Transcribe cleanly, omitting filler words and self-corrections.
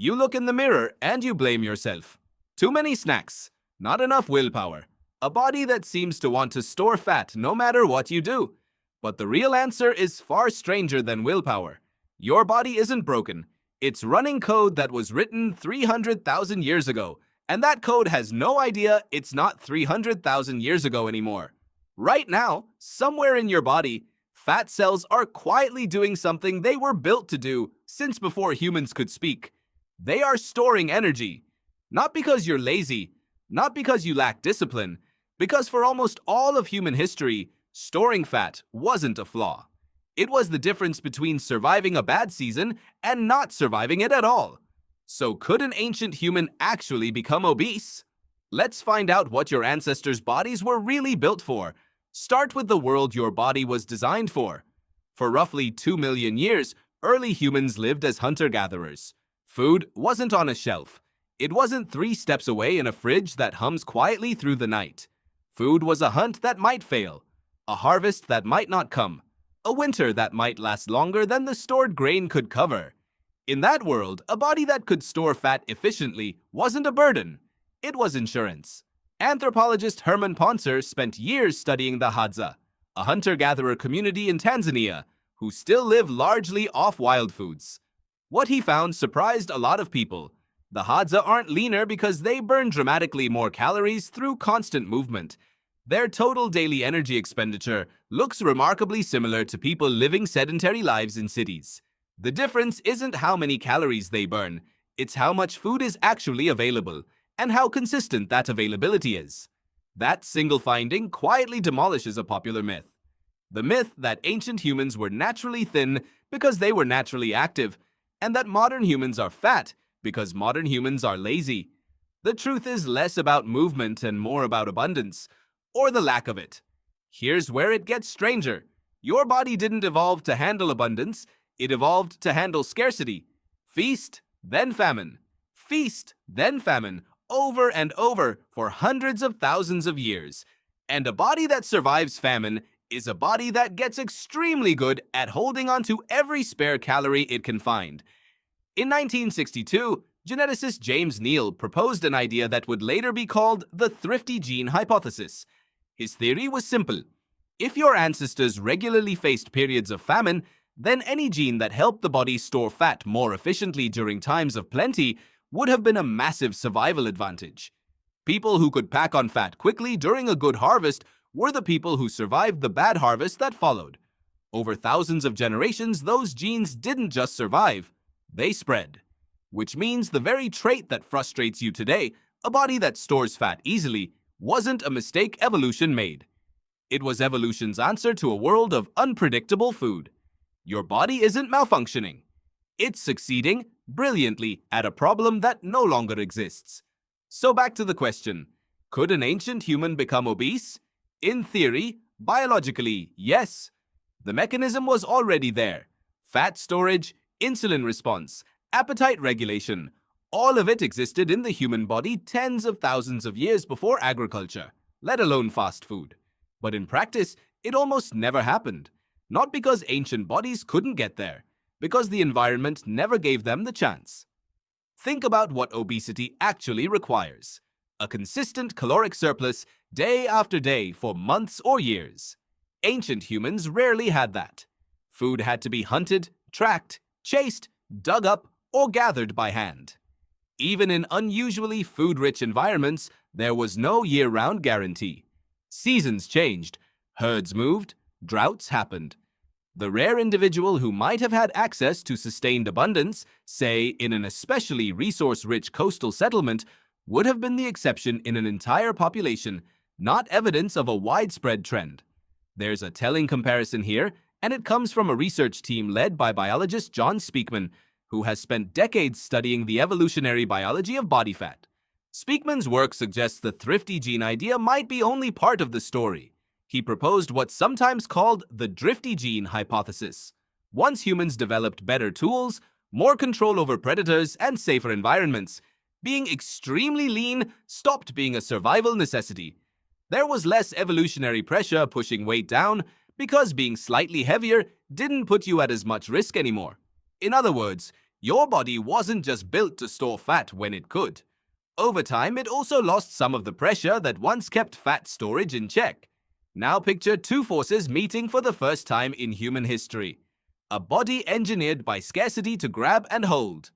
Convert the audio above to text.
You look in the mirror and you blame yourself. Too many snacks, not enough willpower, a body that seems to want to store fat no matter what you do. But the real answer is far stranger than willpower. Your body isn't broken. It's running code that was written 300,000 years ago, and that code has no idea it's not 300,000 years ago anymore. Right now, somewhere in your body, fat cells are quietly doing something they were built to do since before humans could speak. They are storing energy. Not because you're lazy, not because you lack discipline, because for almost all of human history, storing fat wasn't a flaw. It was the difference between surviving a bad season and not surviving it at all. So could an ancient human actually become obese? Let's find out what your ancestors' bodies were really built for. Start with the world your body was designed for. For roughly 2 million years, early humans lived as hunter-gatherers. Food wasn't on a shelf. It wasn't 3 steps away in a fridge that hums quietly through the night. Food was a hunt that might fail, a harvest that might not come, a winter that might last longer than the stored grain could cover. In that world, a body that could store fat efficiently wasn't a burden. It was insurance. Anthropologist Herman Poncer spent years studying the Hadza, a hunter-gatherer community in Tanzania, who still live largely off wild foods. What he found surprised a lot of people. The Hadza aren't leaner because they burn dramatically more calories through constant movement. Their total daily energy expenditure looks remarkably similar to people living sedentary lives in cities. The difference isn't how many calories they burn, it's how much food is actually available, and how consistent that availability is. That single finding quietly demolishes a popular myth. The myth that ancient humans were naturally thin because they were naturally active, and that modern humans are fat because modern humans are lazy. The truth is less about movement and more about abundance, or the lack of it. Here's where it gets stranger. Your body didn't evolve to handle abundance, it evolved to handle scarcity. Feast, then famine. Feast, then famine, over and over for hundreds of thousands of years. And a body that survives famine is a body that gets extremely good at holding on to every spare calorie it can find. In 1962, geneticist James Neal proposed an idea that would later be called the thrifty gene hypothesis. His theory was simple. If your ancestors regularly faced periods of famine, then any gene that helped the body store fat more efficiently during times of plenty would have been a massive survival advantage. People who could pack on fat quickly during a good harvest were the people who survived the bad harvest that followed. Over thousands of generations, those genes didn't just survive, they spread. Which means the very trait that frustrates you today, a body that stores fat easily, wasn't a mistake evolution made. It was evolution's answer to a world of unpredictable food. Your body isn't malfunctioning. It's succeeding brilliantly at a problem that no longer exists. So back to the question, could an ancient human become obese? In theory, biologically, yes. The mechanism was already there. Fat storage, insulin response, appetite regulation, all of it existed in the human body tens of thousands of years before agriculture, let alone fast food. But in practice, it almost never happened. Not because ancient bodies couldn't get there, because the environment never gave them the chance. Think about what obesity actually requires. A consistent caloric surplus day after day for months or years. Ancient humans rarely had that. Food had to be hunted, tracked, chased, dug up, or gathered by hand. Even in unusually food-rich environments, there was no year-round guarantee. Seasons changed, herds moved, droughts happened. The rare individual who might have had access to sustained abundance, say in an especially resource-rich coastal settlement, would have been the exception in an entire population, not evidence of a widespread trend. There's a telling comparison here, and it comes from a research team led by biologist John Speakman, who has spent decades studying the evolutionary biology of body fat. Speakman's work suggests the thrifty gene idea might be only part of the story. He proposed what's sometimes called the thrifty gene hypothesis. Once humans developed better tools, more control over predators, and safer environments, being extremely lean stopped being a survival necessity. There was less evolutionary pressure pushing weight down because being slightly heavier didn't put you at as much risk anymore. In other words, Your body wasn't just built to store fat when it could. Over time, it also lost some of the pressure that once kept fat storage in check. Now picture two forces meeting for the first time in human history. A body engineered by scarcity to grab and hold,